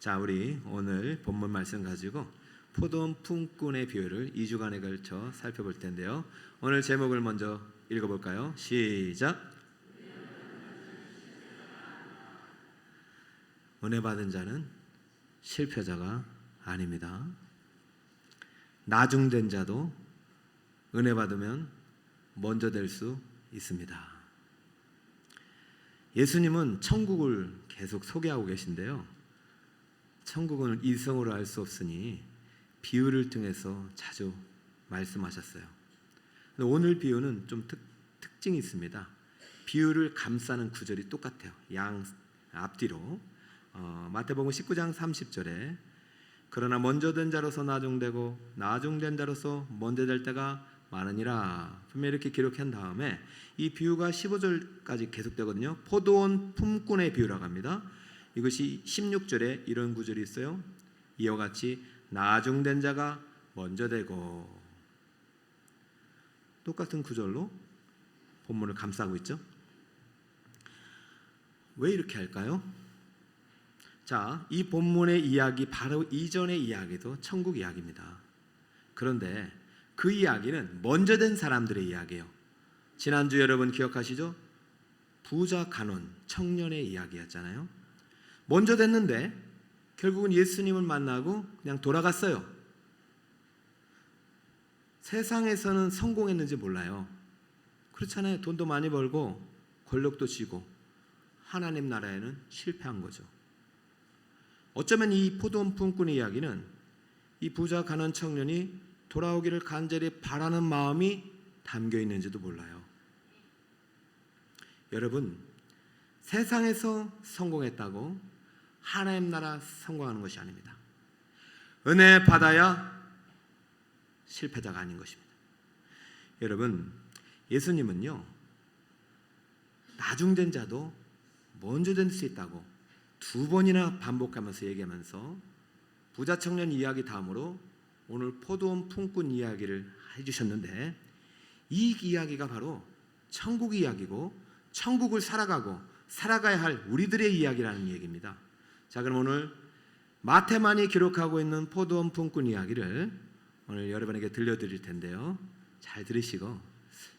자, 우리 오늘 본문 말씀 가지고 포도원 품꾼의 비유를 2주간에 걸쳐 살펴볼 텐데요. 오늘 제목을 먼저 읽어볼까요? 시작. 은혜 받은 자는 실패자가 아닙니다. 나중된 자도 은혜 받으면 먼저 될 수 있습니다. 예수님은 천국을 계속 소개하고 계신데요. 천국은 이성으로 알 수 없으니 비유를 통해서 자주 말씀하셨어요. 오늘 비유는 좀 특징이 있습니다. 비유를 감싸는 구절이 똑같아요. 양 앞뒤로. 마태복음 19장 30절에 그러나 먼저 된 자로서 나중되고 나중된 자로서 먼저 될 때가 많으니라. 분명히 이렇게 기록한 다음에 이 비유가 15절까지 계속되거든요. 포도원 품꾼의 비유라고 합니다. 이것이 16절에 이런 구절이 있어요. 이와 같이 나중된 자가 먼저 되고. 똑같은 구절로 본문을 감싸고 있죠. 왜 이렇게 할까요? 자, 이 본문의 이야기 바로 이전의 이야기도 천국 이야기입니다. 그런데 그 이야기는 먼저 된 사람들의 이야기예요. 지난주 여러분 기억하시죠? 부자 간원 청년의 이야기였잖아요. 먼저 됐는데 결국은 예수님을 만나고 그냥 돌아갔어요. 세상에서는 성공했는지 몰라요. 그렇잖아요. 돈도 많이 벌고 권력도 쥐고 하나님 나라에는 실패한 거죠. 어쩌면 이 포도원 품꾼의 이야기는 이 부자 가난 청년이 돌아오기를 간절히 바라는 마음이 담겨 있는지도 몰라요. 여러분, 세상에서 성공했다고 하나님 나라 성공하는 것이 아닙니다. 은혜 받아야 실패자가 아닌 것입니다. 여러분, 예수님은요, 나중된 자도 먼저 될 수 있다고 두 번이나 반복하면서 얘기하면서 부자 청년 이야기 다음으로 오늘 포도원 품꾼 이야기를 해주셨는데, 이 이야기가 바로 천국 이야기고 천국을 살아가야 할 우리들의 이야기라는 얘기입니다. 자, 그럼 오늘 마태만이 기록하고 있는 포도원 품꾼 이야기를 오늘 여러분에게 들려드릴 텐데요. 잘 들으시고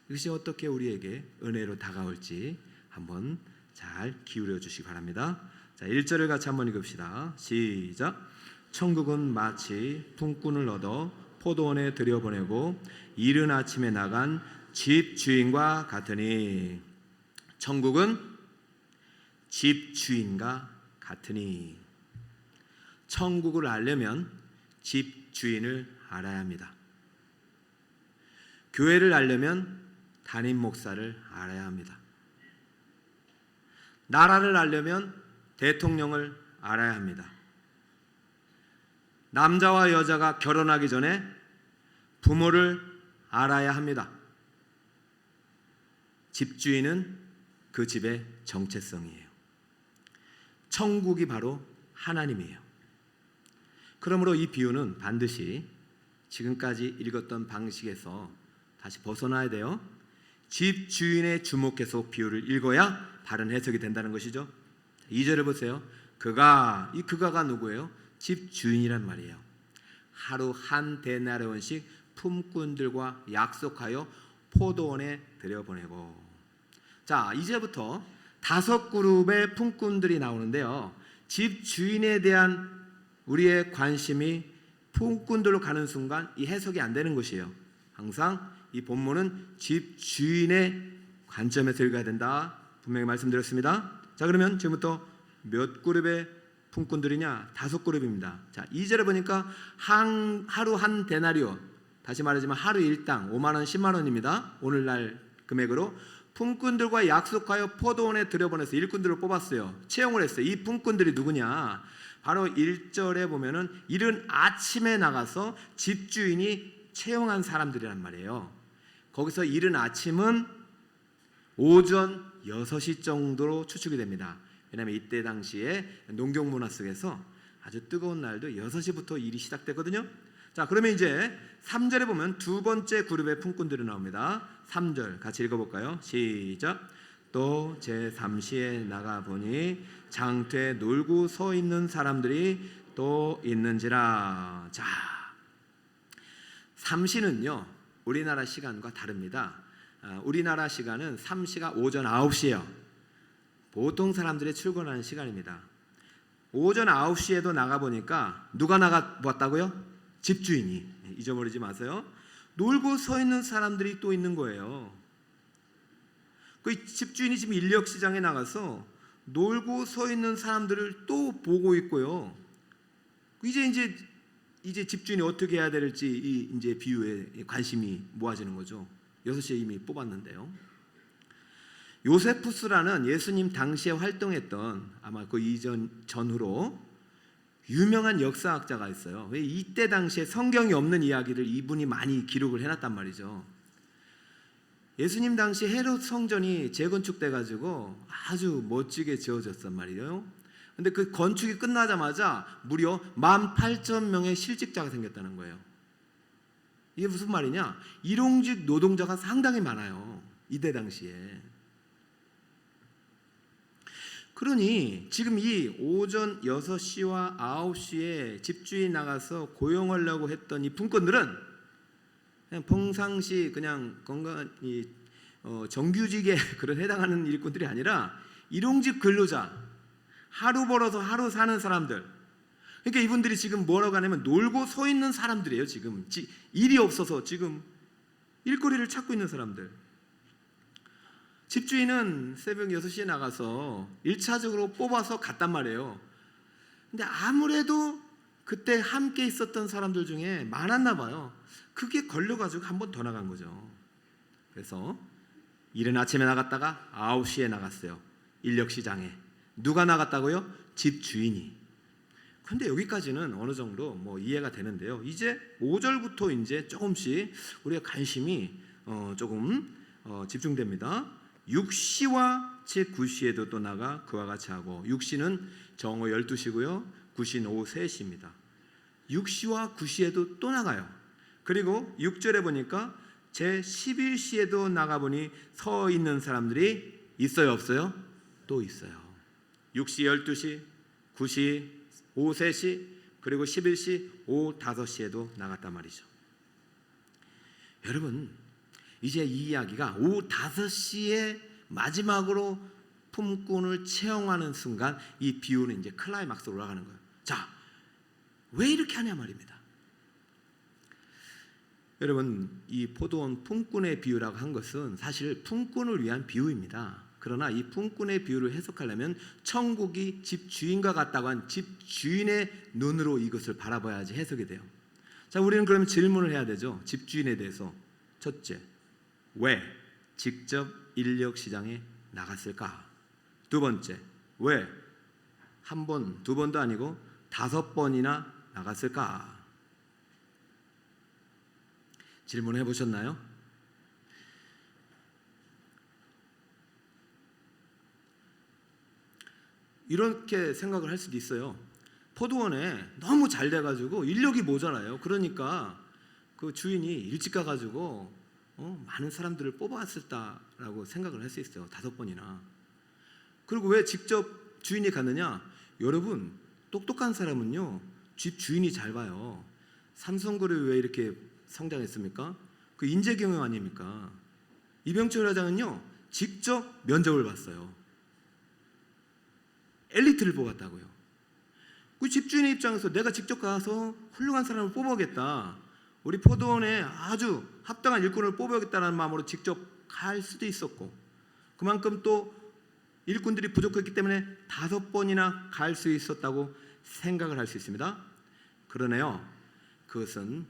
이것이 어떻게 우리에게 은혜로 다가올지 한번 잘 기울여 주시기 바랍니다. 자, 1절을 같이 한번 읽읍시다. 시작. 천국은 마치 품꾼을 얻어 포도원에 들여보내고 이른 아침에 나간 집 주인과 같으니. 천국은 집 주인과 같으니. 천국을 알려면 집 주인을 알아야 합니다. 교회를 알려면 담임 목사를 알아야 합니다. 나라를 알려면 대통령을 알아야 합니다. 남자와 여자가 결혼하기 전에 부모를 알아야 합니다. 집주인은 그 집의 정체성이에요. 천국이 바로 하나님이에요. 그러므로 이 비유는 반드시 지금까지 읽었던 방식에서 다시 벗어나야 돼요. 집주인에 주목해서 비유를 읽어야 바른 해석이 된다는 것이죠. 2절을 보세요. 그가가 누구예요? 집주인이란 말이에요. 하루 한 데나리온씩 품꾼들과 약속하여 포도원에 들여보내고. 자, 이제부터 5그룹의 품꾼들이 나오는데요. 집주인에 대한 우리의 관심이 품꾼들로 가는 순간 이 해석이 안 되는 것이에요. 항상 이 본문은 집주인의 관점에서 읽어야 된다, 분명히 말씀드렸습니다. 자, 그러면 지금부터 몇 그룹의 품꾼들이냐? 5그룹입니다. 자, 2절에 보니까 하루 한 데나리온, 다시 말하지만 하루 일당 5만 원, 10만 원입니다. 오늘날 금액으로 품꾼들과 약속하여 포도원에 들여보내서 일꾼들을 뽑았어요. 채용을 했어요. 이 품꾼들이 누구냐? 바로 1절에 보면은 이른 아침에 나가서 집주인이 채용한 사람들이란 말이에요. 거기서 이른 아침은 오전 6시 정도로 추측이 됩니다. 왜냐하면 이때 당시에 농경문화 속에서 아주 뜨거운 날도 6시부터 일이 시작되거든요. 자, 그러면 이제 3절에 보면 두 번째 그룹의 품꾼들이 나옵니다. 3절 같이 읽어볼까요? 시작. 또 제3시에 나가보니 장터에 놀고 서 있는 사람들이 또 있는지라. 자, 3시는요 우리나라 시간과 다릅니다. 우리나라 시간은 3시가 오전 9시예요. 보통 사람들이 출근하는 시간입니다. 오전 9시에도 나가보니까 누가 나가봤다고요? 집주인이. 잊어버리지 마세요. 놀고 서 있는 사람들이 또 있는 거예요. 그 집주인이 지금 인력시장에 나가서 놀고 서 있는 사람들을 또 보고 있고요. 이제 집주인이 어떻게 해야 될지 이 이제 비유에 관심이 모아지는 거죠. 6시에 이미 뽑았는데요. 요세푸스라는 예수님 당시에 활동했던 아마 그 이전 전후로 유명한 역사학자가 있어요. 왜 이때 당시에 성경이 없는 이야기를 이분이 많이 기록을 해놨단 말이죠. 예수님 당시 헤롯 성전이 재건축돼 가지고 아주 멋지게 지어졌단 말이에요. 근데 그 건축이 끝나자마자 무려 18,000명의 실직자가 생겼다는 거예요. 이게 무슨 말이냐? 일용직 노동자가 상당히 많아요. 이때 당시에. 그러니 지금 이 오전 6시와 9시에 집주인 나가서 고용하려고 했던 이 분권들은 그냥 평상시 그냥 건강히 정규직에 그런 해당하는 일꾼들이 아니라 일용직 근로자, 하루 벌어서 하루 사는 사람들. 그러니까 이분들이 지금 뭐라고 하냐면 놀고 서 있는 사람들이에요. 지금 일이 없어서 지금 일거리를 찾고 있는 사람들. 집주인은 새벽 6시에 나가서 1차적으로 뽑아서 갔단 말이에요. 근데 아무래도 그때 함께 있었던 사람들 중에 많았나 봐요. 그게 걸려가지고 한 번 더 나간 거죠. 그래서 이른 아침에 나갔다가 9시에 나갔어요. 인력시장에. 누가 나갔다고요? 집주인이. 근데 여기까지는 어느 정도 뭐 이해가 되는데요. 이제 5절부터 이제 조금씩 우리가 관심이 조금 집중됩니다. 6시와 제9시에도 또 나가 그와 같이 하고, 6시는 정오 12시고요 9시는 오후 3시입니다 6시와 9시에도 또 나가요. 그리고 6절에 보니까 제11시에도 나가보니 서 있는 사람들이 있어요 없어요? 또 있어요. 6시 12시 9시 오후 3시 그리고 11시 오후 5시에도 나갔단 말이죠. 여러분 이제 이 이야기가 오후 5시에 마지막으로 품꾼을 채용하는 순간 이 비유는 이제 클라이막스로 올라가는 거예요. 자, 왜 이렇게 하냐 말입니다. 여러분 이 포도원 품꾼의 비유라고 한 것은 사실 품꾼을 위한 비유입니다. 그러나 이 품꾼의 비유를 해석하려면 천국이 집주인과 같다고 한 집주인의 눈으로 이것을 바라봐야지 해석이 돼요. 자, 우리는 그러면 질문을 해야 되죠. 집주인에 대해서. 첫째, 왜 직접 인력시장에 나갔을까? 두 번째, 왜 한 번, 두 번도 아니고 5번이나 나갔을까? 질문해 보셨나요? 이렇게 생각을 할 수도 있어요. 포도원에 너무 잘 돼가지고 인력이 모자라요. 그러니까 그 주인이 일찍 가가지고 많은 사람들을 뽑아왔을다라고 생각을 할 수 있어요. 5번이나. 그리고 왜 직접 주인이 갔느냐? 여러분 똑똑한 사람은요 집 주인이 잘 봐요. 삼성그룹이 왜 이렇게 성장했습니까? 그 인재 경영 아닙니까? 이병철 회장은요 직접 면접을 봤어요. 엘리트를 뽑았다고요. 그 집주인의 입장에서 내가 직접 가서 훌륭한 사람을 뽑아오겠다, 우리 포도원에 아주 합당한 일꾼을 뽑아오겠다는 마음으로 직접 갈 수도 있었고, 그만큼 또 일꾼들이 부족했기 때문에 5번이나 갈 수 있었다고 생각을 할 수 있습니다. 그러네요. 그것은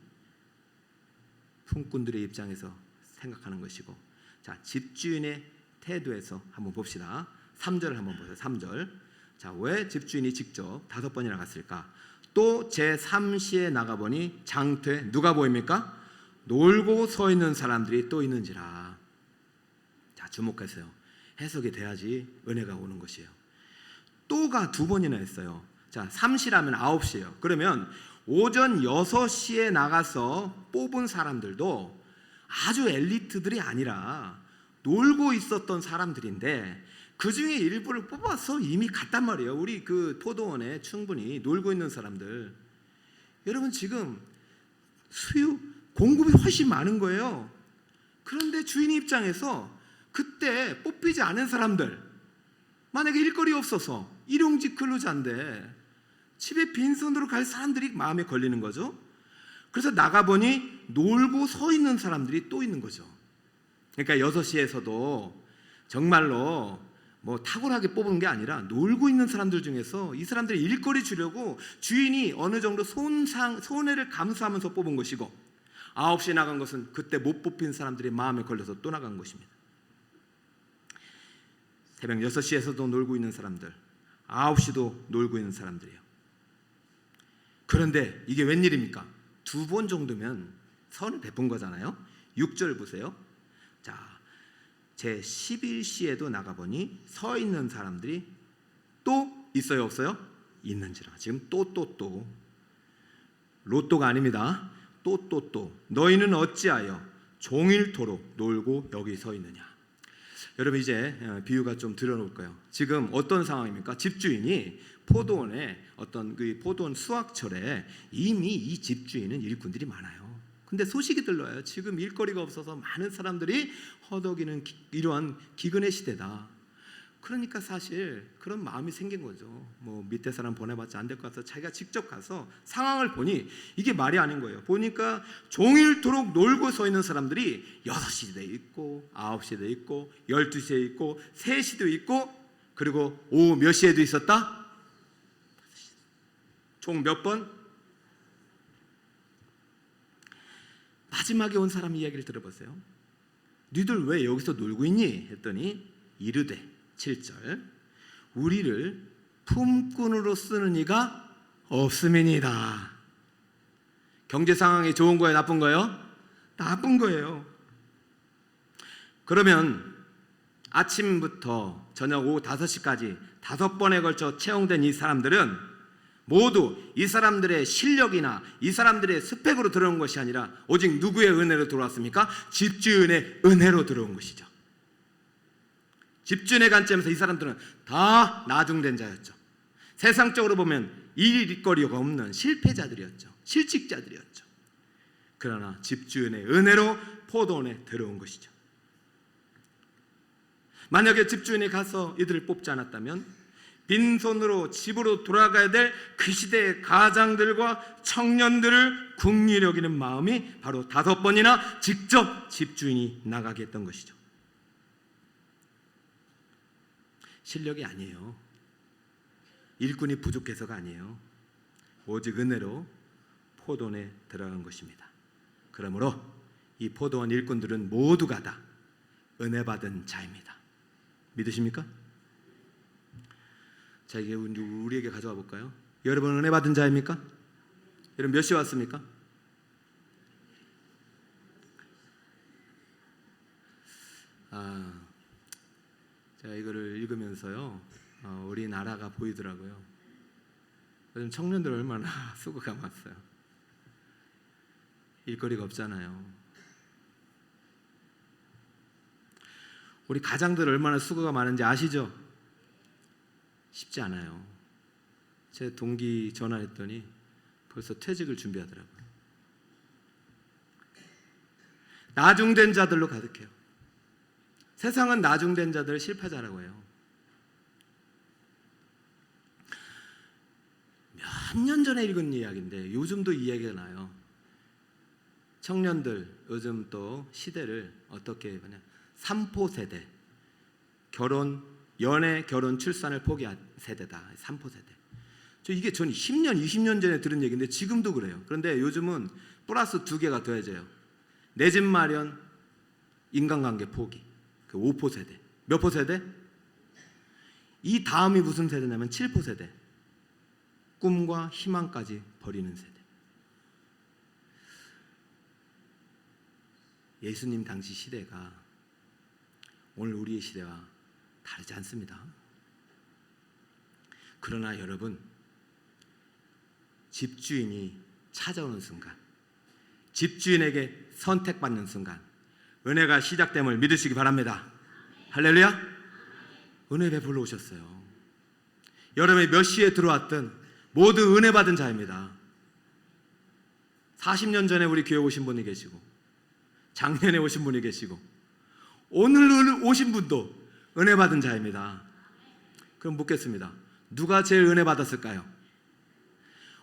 품꾼들의 입장에서 생각하는 것이고, 자, 집주인의 태도에서 한번 봅시다. 3절을 한번 보세요. 3절. 자, 왜 집주인이 직접 5번이나 갔을까? 또 제3시에 나가보니 장터에 누가 보입니까? 놀고 서 있는 사람들이 또 있는지라. 자, 주목하세요. 해석이 돼야지 은혜가 오는 것이에요. 또가 2번이나 했어요. 자, 3시라면 9시예요. 그러면 오전 6시에 나가서 뽑은 사람들도 아주 엘리트들이 아니라 놀고 있었던 사람들인데 그 중에 일부를 뽑아서 이미 갔단 말이에요. 우리 그 포도원에 충분히 놀고 있는 사람들. 여러분 지금 공급이 훨씬 많은 거예요. 그런데 주인 입장에서 그때 뽑히지 않은 사람들, 만약에 일거리 없어서 일용직 근로자인데 집에 빈손으로 갈 사람들이 마음에 걸리는 거죠. 그래서 나가보니 놀고 서 있는 사람들이 또 있는 거죠. 그러니까 6시에서도 정말로 뭐 탁월하게 뽑은 게 아니라 놀고 있는 사람들 중에서 이 사람들이 일거리 주려고 주인이 어느 정도 손해를 감수하면서 뽑은 것이고, 9시에 나간 것은 그때 못 뽑힌 사람들이 마음에 걸려서 또 나간 것입니다. 새벽 6시에서도 놀고 있는 사람들, 9시도 놀고 있는 사람들이에요. 그런데 이게 웬일입니까? 2번 정도면 선을 베푼 거잖아요. 6절 보세요. 자, 제 11시에도 나가보니 서 있는 사람들이 또 있어요, 없어요? 있는지라. 지금 또 로또가 아닙니다. 또 너희는 어찌하여 종일토록 놀고 여기 서 있느냐. 여러분 이제 비유가 좀 드러놓을까요? 지금 어떤 상황입니까? 집주인이 포도원에 어떤 그 포도원 수확철에 이미 이 집주인은 일꾼들이 많아요. 근데 소식이 들려요. 지금 일거리가 없어서 많은 사람들이 허덕이는 이러한 기근의 시대다. 그러니까 사실 그런 마음이 생긴 거죠. 뭐 밑에 사람 보내봤자 안 될 것 같아서 자기가 직접 가서 상황을 보니 이게 말이 아닌 거예요. 보니까 종일토록 놀고 서 있는 사람들이 6시도 있고 9시도 있고 12시에 있고 3시도 있고 그리고 오후 몇 시에도 있었다? 총 몇 번? 마지막에 온 사람 이야기를 들어보세요. 니들 왜 여기서 놀고 있니? 했더니 이르되 7절 우리를 품꾼으로 쓰는 이가 없음이니이다. 경제 상황이 좋은 거예요? 나쁜 거예요? 나쁜 거예요. 그러면 아침부터 저녁 오후 5시까지 5번에 걸쳐 채용된 이 사람들은 모두 이 사람들의 실력이나 이 사람들의 스펙으로 들어온 것이 아니라 오직 누구의 은혜로 들어왔습니까? 집주인의 은혜로 들어온 것이죠. 집주인의 관점에서 이 사람들은 다 나중된 자였죠. 세상적으로 보면 일거리가 없는 실패자들이었죠. 실직자들이었죠. 그러나 집주인의 은혜로 포도원에 들어온 것이죠. 만약에 집주인이 가서 이들을 뽑지 않았다면 빈손으로 집으로 돌아가야 될 그 시대의 가장들과 청년들을 긍휼히 여기는 마음이 바로 5번이나 직접 집주인이 나가게 했던 것이죠. 실력이 아니에요. 일꾼이 부족해서가 아니에요. 오직 은혜로 포도원에 들어간 것입니다. 그러므로 이 포도원 일꾼들은 모두가 다 은혜 받은 자입니다. 믿으십니까? 자, 이게 우리에게 가져와 볼까요? 여러분 은혜 받은 자입니까? 여러분 몇 시에 왔습니까? 제가 이거를 읽으면서요, 우리나라가 보이더라고요. 요즘 청년들 얼마나 수고가 많았어요. 일거리가 없잖아요. 우리 가장들 얼마나 수고가 많은지 아시죠? 쉽지 않아요. 제 동기 전화했더니 벌써 퇴직을 준비하더라고요. 나중된 자들로 가득해요. 세상은 나중된 자들을 실패자라고 해요. 몇 년 전에 읽은 이야기인데 요즘도 이 이야기가 나요. 청년들 요즘 또 시대를 어떻게 보냐, 3포 세대, 연애, 결혼, 출산을 포기한 세대다. 3포 세대. 이게 전 10년, 20년 전에 들은 얘기인데 지금도 그래요. 그런데 요즘은 플러스 2개가 더해져요. 내 집 마련, 인간관계 포기. 그 5포 세대. 몇 포 세대? 이 다음이 무슨 세대냐면 7포 세대. 꿈과 희망까지 버리는 세대. 예수님 당시 시대가 오늘 우리의 시대와 다르지 않습니다. 그러나 여러분, 집주인이 찾아오는 순간, 집주인에게 선택받는 순간 은혜가 시작됨을 믿으시기 바랍니다. 할렐루야. 은혜 베풀러 오셨어요. 여러분이 몇 시에 들어왔든 모두 은혜 받은 자입니다. 40년 전에 우리 교회 오신 분이 계시고, 작년에 오신 분이 계시고, 오늘 오신 분도 은혜 받은 자입니다. 그럼 묻겠습니다. 누가 제일 은혜 받았을까요?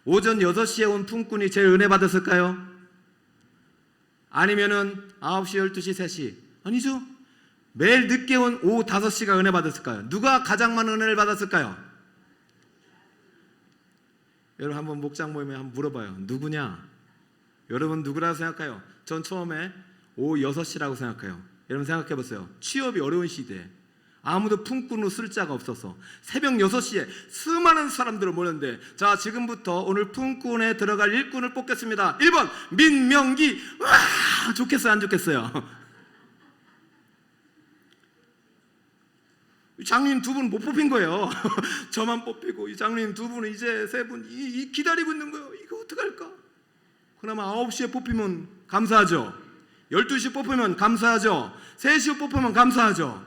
오전 6시에 온 품꾼이 제일 은혜 받았을까요? 아니면은 9시, 12시, 3시? 아니죠. 매일 늦게 온 오후 5시가 은혜 받았을까요? 누가 가장 많은 은혜를 받았을까요? 여러분 한번 목장 모임에 한번 물어봐요. 누구냐? 여러분 누구라고 생각해요? 전 처음에 오후 6시라고 생각해요. 여러분 생각해 보세요. 취업이 어려운 시대에 아무도 품꾼으로 쓸 자가 없어서 새벽 6시에 수많은 사람들을 모였는데, 자, 지금부터 오늘 품꾼에 들어갈 일꾼을 뽑겠습니다. 1번 민명기. 와, 좋겠어요 안 좋겠어요? 장로님 2분 못 뽑힌 거예요. 저만 뽑히고 이 장로님 2분은 이제 3분 기다리고 있는 거예요. 이거 어떡할까? 그나마 9시에 뽑히면 감사하죠. 12시 뽑히면 감사하죠. 3시 뽑히면 감사하죠.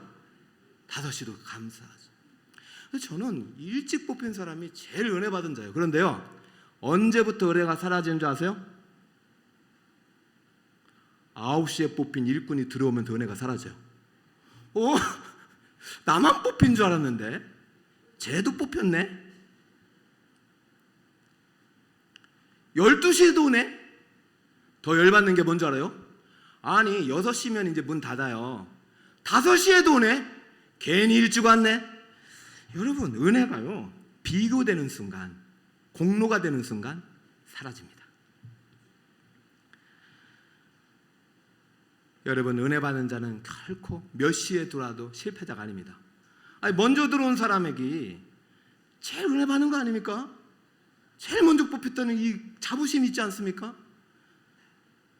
5시도 감사하죠. 저는 일찍 뽑힌 사람이 제일 은혜 받은 자예요. 그런데요, 언제부터 은혜가 사라지는 줄 아세요? 9시에 뽑힌 일꾼이 들어오면 더 은혜가 사라져요. 나만 뽑힌 줄 알았는데 쟤도 뽑혔네. 12시에도 오네. 더 열받는 게 뭔지 알아요? 아니 6시면 이제 문 닫아요. 5시에도 오네. 괜히 일찍 왔네. 여러분, 은혜가요, 비교되는 순간, 공로가 되는 순간 사라집니다. 여러분, 은혜 받는 자는 결코 몇 시에 들어와도 실패자가 아닙니다. 아니, 먼저 들어온 사람에게 제일 은혜 받는 거 아닙니까? 제일 먼저 뽑혔다는 이 자부심이 있지 않습니까?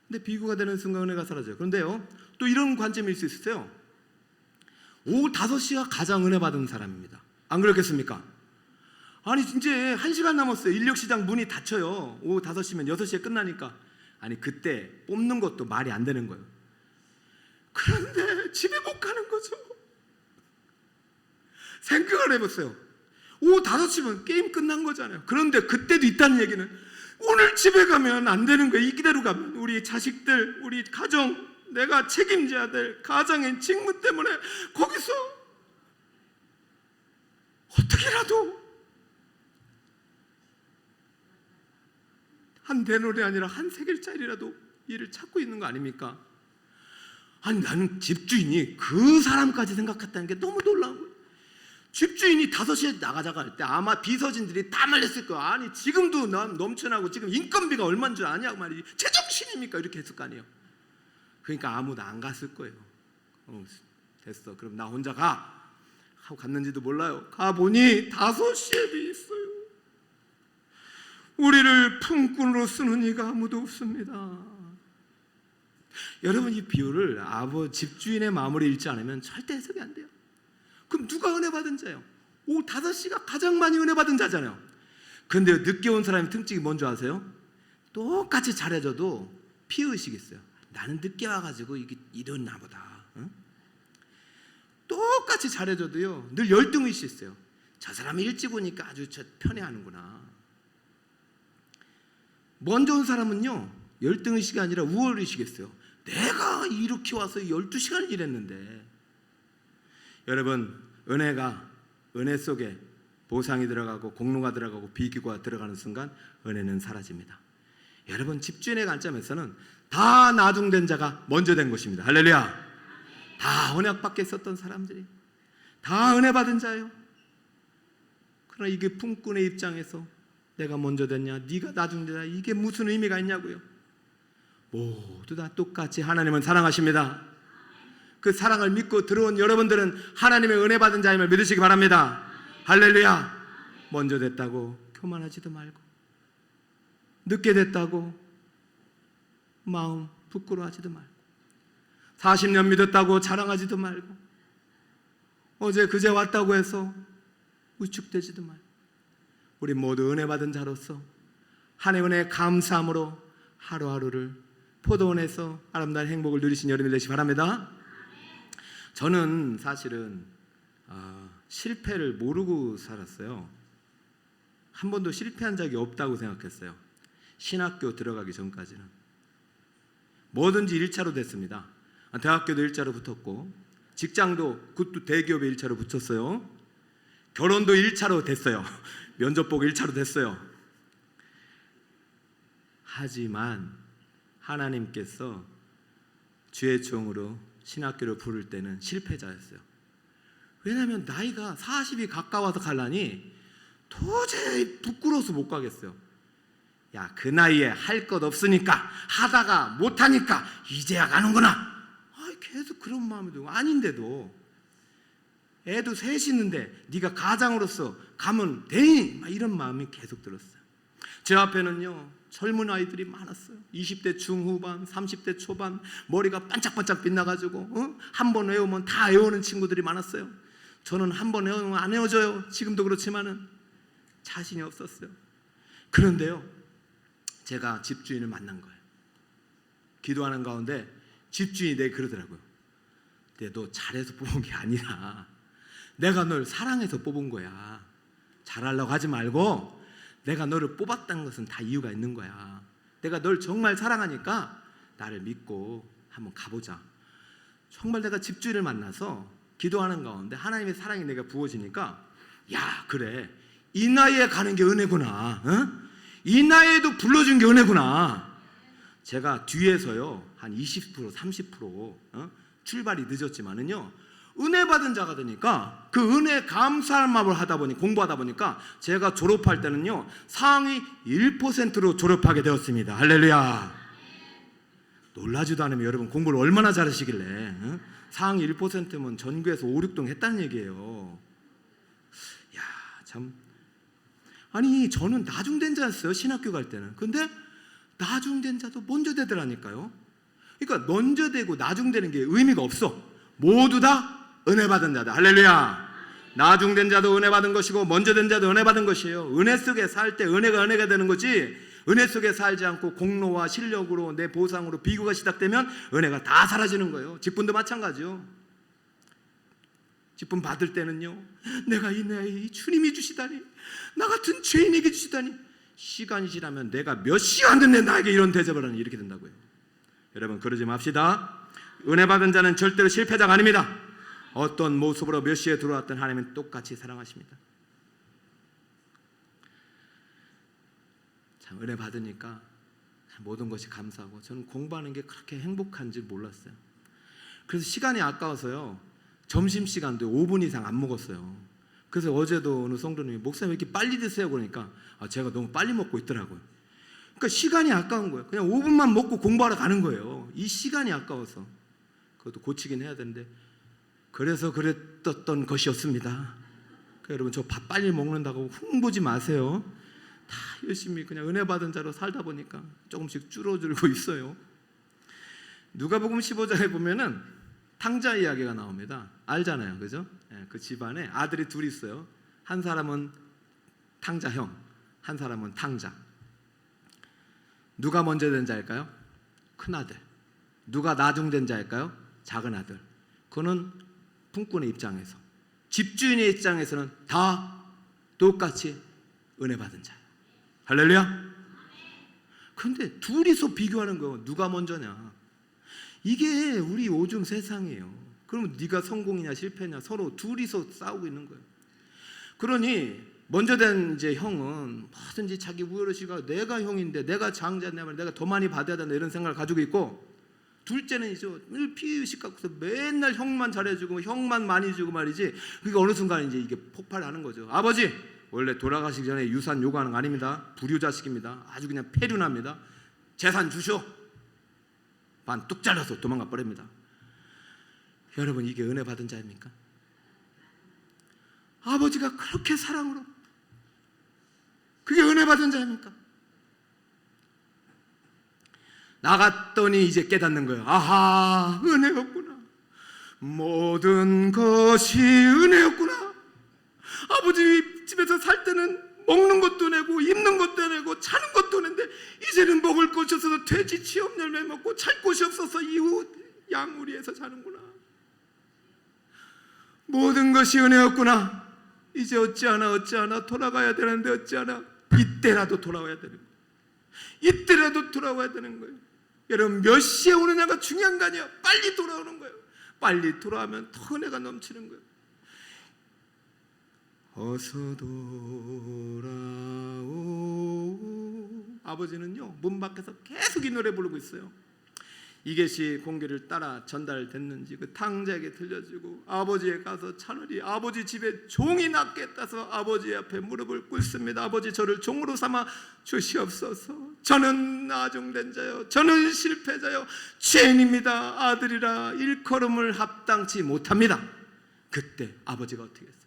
근데 비교가 되는 순간 은혜가 사라져요. 그런데요, 또 이런 관점일 수 있어요. 오후 5시가 가장 은혜 받은 사람입니다. 안 그렇겠습니까? 아니 이제 1시간 남았어요. 인력시장 문이 닫혀요. 오후 5시면 6시에 끝나니까. 아니 그때 뽑는 것도 말이 안 되는 거예요. 그런데 집에 못 가는 거죠. 생각을 해보세요. 오후 5시면 게임 끝난 거잖아요. 그런데 그때도 있다는 얘기는 오늘 집에 가면 안 되는 거예요. 이대로 가면 우리 자식들, 우리 가정, 내가 책임져야 될 가정의 직무 때문에 거기서 어떻게라도 한 대놀이 아니라 한 세겔짜리라도 일을 찾고 있는 거 아닙니까? 아니 나는 집주인이 그 사람까지 생각했다는 게 너무 놀라운 거예요. 집주인이 5시에 나가자고 할 때 아마 비서진들이 다 말렸을 거야. 아니 지금도 넘쳐나고 지금 인건비가 얼마인 줄 아냐고 말이지. 제정신입니까? 이렇게 했을 거 아니에요. 그러니까 아무도 안 갔을 거예요. 됐어. 그럼 나 혼자 가. 하고 갔는지도 몰라요. 가보니 5시에도 있어요. 우리를 품꾼으로 쓰는 이가 아무도 없습니다. 여러분, 이 비유를 집주인의 마음으로 읽지 않으면 절대 해석이 안 돼요. 그럼 누가 은혜 받은 자예요? 오후 5시가 가장 많이 은혜 받은 자잖아요. 그런데 늦게 온 사람의 특징이 뭔지 아세요? 똑같이 잘해줘도 피의식이 있어요. 나는 늦게 와가지고 이게 이랬나 보다. 응? 똑같이 잘해줘도요 늘 열등의식이 있어요. 저 사람이 일찍 오니까 아주 편해하는구나. 먼저 온 사람은요 열등의식이 아니라 우월의식이 있어요. 내가 이렇게 와서 12시간을 일했는데. 여러분, 은혜 속에 보상이 들어가고 공로가 들어가고 비교가 들어가는 순간 은혜는 사라집니다. 여러분, 집주인의 관점에서는 다 나중된 자가 먼저 된 것입니다. 할렐루야. 다 언약밖에 있었던 사람들이 다 은혜 받은 자예요. 그러나 이게 품꾼의 입장에서 내가 먼저 됐냐, 네가 나중되냐, 이게 무슨 의미가 있냐고요. 모두 다 똑같이 하나님은 사랑하십니다. 그 사랑을 믿고 들어온 여러분들은 하나님의 은혜 받은 자임을 믿으시기 바랍니다. 할렐루야. 먼저 됐다고 교만하지도 말고, 늦게 됐다고 마음 부끄러워하지도 말고, 40년 믿었다고 자랑하지도 말고, 어제 그제 왔다고 해서 우축되지도 말고, 우리 모두 은혜 받은 자로서 하나님의 은혜에 감사함으로 하루하루를 포도원에서 아름다운 행복을 누리신 여러분이 되시기 바랍니다. 저는 사실은 실패를 모르고 살았어요. 한 번도 실패한 적이 없다고 생각했어요. 신학교 들어가기 전까지는. 뭐든지 1차로 됐습니다. 대학교도 1차로 붙었고, 직장도 그것도 대기업에 1차로 붙였어요. 결혼도 1차로 됐어요. 면접 보고 1차로 됐어요. 하지만 하나님께서 주의 종으로 신학교를 부를 때는 실패자였어요. 왜냐하면 나이가 40이 가까워서 가려니 도저히 부끄러워서 못 가겠어요. 야, 그 나이에 할 것 없으니까, 하다가 못하니까 이제야 가는구나. 계속 그런 마음이 들고, 아닌데도 애도 셋이 있는데 네가 가장으로서 가면 되니? 이런 마음이 계속 들었어요. 제 앞에는요 젊은 아이들이 많았어요. 20대 중후반, 30대 초반, 머리가 반짝반짝 빛나가지고 한 번 외우면 다 외우는 친구들이 많았어요. 저는 한 번 외우면 안 외워져요. 지금도 그렇지만은 자신이 없었어요. 그런데요, 제가 집주인을 만난 거예요. 기도하는 가운데 집주인이 내게 그러더라고요. 근데 너 잘해서 뽑은 게 아니라 내가 널 사랑해서 뽑은 거야. 잘하려고 하지 말고 내가 너를 뽑았다는 것은 다 이유가 있는 거야. 내가 널 정말 사랑하니까 나를 믿고 한번 가보자. 정말 내가 집주인을 만나서 기도하는 가운데 하나님의 사랑이 내가 부어지니까, 야, 그래, 이 나이에 가는 게 은혜구나. 이 나이에도 불러준 게 은혜구나. 제가 뒤에서요 한 20% 30% 출발이 늦었지만은요, 은혜 받은 자가 되니까 그 은혜 감사할 마음을 하다 보니, 공부하다 보니까 제가 졸업할 때는요 상위 1%로 졸업하게 되었습니다. 할렐루야. 놀라지도 않으면 여러분 공부를 얼마나 잘하시길래 상위 1%면 전교에서 5, 6등 했다는 얘기예요. 야, 참. 아니, 저는 나중된 자였어요, 신학교 갈 때는. 근데 나중된 자도 먼저 되더라니까요. 그러니까 먼저 되고 나중되는 게 의미가 없어. 모두 다 은혜 받은 자다. 할렐루야. 나중된 자도 은혜 받은 것이고 먼저 된 자도 은혜 받은 것이에요. 은혜 속에 살 때 은혜가 되는 거지, 은혜 속에 살지 않고 공로와 실력으로 내 보상으로 비교가 시작되면 은혜가 다 사라지는 거예요. 직분도 마찬가지요. 직분 받을 때는요, 내가 이 나이 주님이 주시다니, 나 같은 죄인에게 주시다니, 시간이 지나면 내가 몇 시간 됐네 나에게 이런 대접을 하니, 이렇게 된다고요. 여러분, 그러지 맙시다. 은혜 받은 자는 절대로 실패자가 아닙니다. 어떤 모습으로 몇 시에 들어왔던 하나님은 똑같이 사랑하십니다. 참, 은혜 받으니까 모든 것이 감사하고, 저는 공부하는 게 그렇게 행복한 줄 몰랐어요. 그래서 시간이 아까워서요 점심시간도 5분 이상 안 먹었어요. 그래서 어제도 어느 성도님이 목사님 왜 이렇게 빨리 드세요? 그러니까 제가 너무 빨리 먹고 있더라고요. 그러니까 시간이 아까운 거예요. 그냥 5분만 먹고 공부하러 가는 거예요. 이 시간이 아까워서. 그것도 고치긴 해야 되는데, 그래서 그랬던 것이었습니다. 그러니까 여러분, 저 밥 빨리 먹는다고 흉보지 마세요. 다 열심히 그냥 은혜 받은 자로 살다 보니까 조금씩 줄어들고 있어요. 누가복음 15장에 보면은 탕자 이야기가 나옵니다. 알잖아요, 그죠? 그 집안에 아들이 둘이 있어요. 한 사람은 탕자형, 한 사람은 탕자. 누가 먼저 된 자일까요? 큰 아들. 누가 나중된 자일까요? 작은 아들. 그거는 품꾼의 입장에서, 집주인의 입장에서는 다 똑같이 은혜 받은 자예요. 할렐루야. 그런데 둘이서 비교하는 거, 누가 먼저냐, 이게 우리 요즘 세상이에요. 그러면 네가 성공이냐 실패냐 서로 둘이서 싸우고 있는 거예요. 그러니 먼저 된 이제 형은 뭐든지 자기 우여곡절이, 내가 형인데, 내가 장자인데 내가 더 많이 받아야 된다, 이런 생각을 가지고 있고, 둘째는 이제 피의식 갖고서 맨날 형만 잘해주고 형만 많이 주고 말이지. 그러니까 어느 순간 이제 이게 폭발하는 거죠. 아버지, 원래 돌아가시기 전에 유산 요구하는 거 아닙니다. 불효자식입니다. 아주 그냥 폐륜합니다. 재산 주쇼. 반 뚝 잘라서 도망가 버립니다. 여러분, 이게 은혜 받은 자입니까? 아버지가 그렇게 사랑으로, 그게 은혜 받은 자입니까? 나갔더니 이제 깨닫는 거예요. 아하, 은혜였구나. 모든 것이 은혜였구나. 아버지 집에서 살 때는 먹는 것도 내고 입는 것도 내고 자는 것도 내는데, 이제는 먹을 것이 없어서 돼지 취업 열매 먹고 잘 곳이 없어서 이웃 양우리에서 자는구나. 모든 것이 은혜였구나. 이제 어찌하나 돌아가야 되는데 어찌하나 이때라도 돌아와야 되는 거예요. 이때라도 돌아와야 되는 거예요. 여러분, 몇 시에 오느냐가 중요한 거 아니에요. 빨리 돌아오는 거예요. 빨리 돌아오면 더 은혜가 넘치는 거예요. 어서 돌아오. 아버지는요, 문 밖에서 계속 이 노래 부르고 있어요. 이것이 공기를 따라 전달됐는지 그 탕자에게 들려주고 아버지에 가서 차라리 아버지 집에 종이 낫겠다서 아버지 앞에 무릎을 꿇습니다. 아버지, 저를 종으로 삼아 주시옵소서. 저는 나중된 자요, 저는 실패자요, 죄인입니다. 아들이라 일컬음을 합당치 못합니다. 그때 아버지가 어떻게 했습니까?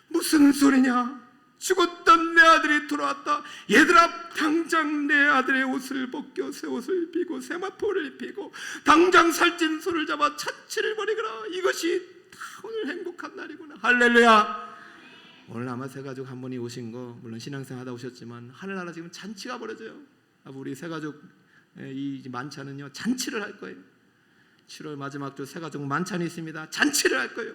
무슨 소리냐? 죽었던 내 아들이 돌아왔다. 얘들아, 당장 내 아들의 옷을 벗겨 새 옷을 입히고 세마포를 입히고 당장 살찐 소를 잡아 잔치를 벌이거라. 이것이 다 오늘 행복한 날이구나. 할렐루야. 오늘 아마 새가족 한 분이 오신 거, 물론 신앙생활 하다 오셨지만 하늘나라 지금 잔치가 벌어져요. 우리 새가족 이 만찬은요, 잔치를 할 거예요. 7월 마지막 주 새가족 만찬이 있습니다. 잔치를 할 거예요.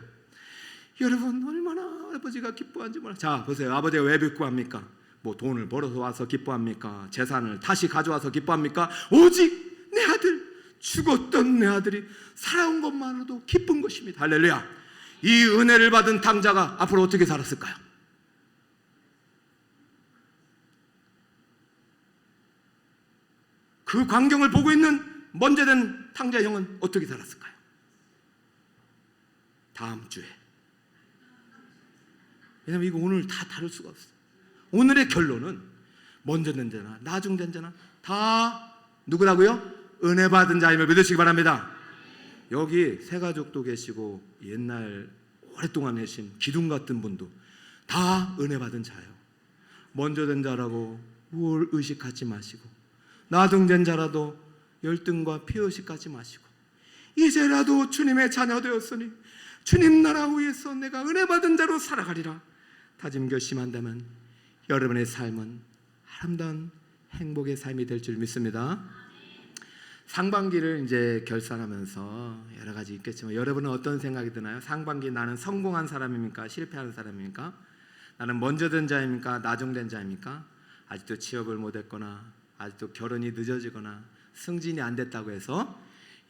여러분, 얼마나 아버지가 기뻐한지 몰라. 자, 보세요. 아버지가 왜 기뻐합니까? 뭐 돈을 벌어서 와서 기뻐합니까? 재산을 다시 가져와서 기뻐합니까? 오직 내 아들, 죽었던 내 아들이 살아온 것만으로도 기쁜 것입니다. 할렐루야. 이 은혜를 받은 탕자가 앞으로 어떻게 살았을까요? 그 광경을 보고 있는 먼저된 탕자 형은 어떻게 살았을까요? 다음 주에. 왜냐하면 이거 오늘 다 다룰 수가 없어요. 오늘의 결론은 먼저 된 자나 나중된 자나 다 누구라고요? 은혜 받은 자임을 믿으시기 바랍니다. 여기 새가족도 계시고 옛날 오랫동안 계신 기둥 같은 분도 다 은혜 받은 자예요. 먼저 된 자라고 뭘 의식하지 마시고, 나중된 자라도 열등과 피의식하지 마시고, 이제라도 주님의 자녀 되었으니 주님 나라 위에서 내가 은혜 받은 자로 살아가리라 다짐 결심한다면 여러분의 삶은 아름다운 행복의 삶이 될 줄 믿습니다. 상반기를 이제 결산하면서 여러 가지 있겠지만 여러분은 어떤 생각이 드나요? 상반기 나는 성공한 사람입니까? 실패한 사람입니까? 나는 먼저 된 자입니까? 나중된 자입니까? 아직도 취업을 못했거나 아직도 결혼이 늦어지거나 승진이 안 됐다고 해서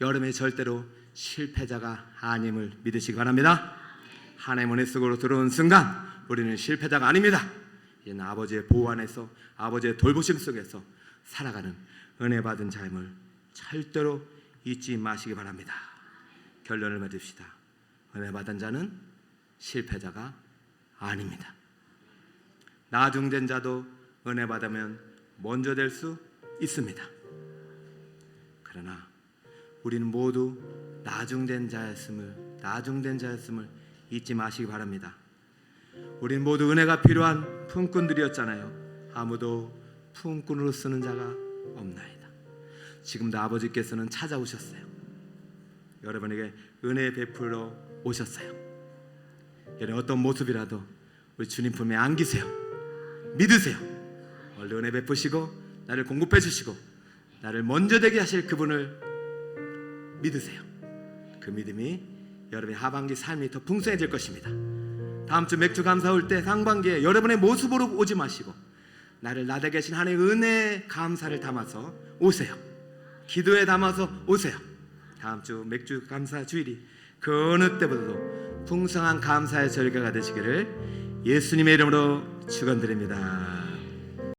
여러분이 절대로 실패자가 아님을 믿으시기 바랍니다. 하나님의 은혜 속으로 들어온 순간 우리는 실패자가 아닙니다. 이제는 아버지의 보호 안에서 아버지의 돌보심 속에서 살아가는 은혜 받은 자임을 절대로 잊지 마시기 바랍니다. 결론을 맺읍시다. 은혜 받은 자는 실패자가 아닙니다. 나중된 자도 은혜 받으면 먼저 될 수 있습니다. 그러나 우리는 모두 나중된 자였음을 잊지 마시기 바랍니다. 우리는 모두 은혜가 필요한 품꾼들이었잖아요. 아무도 품꾼으로 쓰는 자가 없나이다. 지금도 아버지께서는 찾아오셨어요. 여러분에게 은혜 베풀어 오셨어요. 여러분, 어떤 모습이라도 우리 주님 품에 안기세요. 믿으세요. 원래 은혜 베푸시고 나를 공급해 주시고 나를 먼저 되게 하실 그분을 믿으세요. 그 믿음이 여러분의 하반기 삶이 더 풍성해질 것입니다. 다음 주 맥주 감사 올 때 상반기에 여러분의 모습으로 오지 마시고 나를 나대 계신 하나님의 은혜 감사를 담아서 오세요. 기도에 담아서 오세요. 다음 주 맥주 감사 주일이 그 어느 때보다도 풍성한 감사의 절기가 되시기를 예수님의 이름으로 축원드립니다.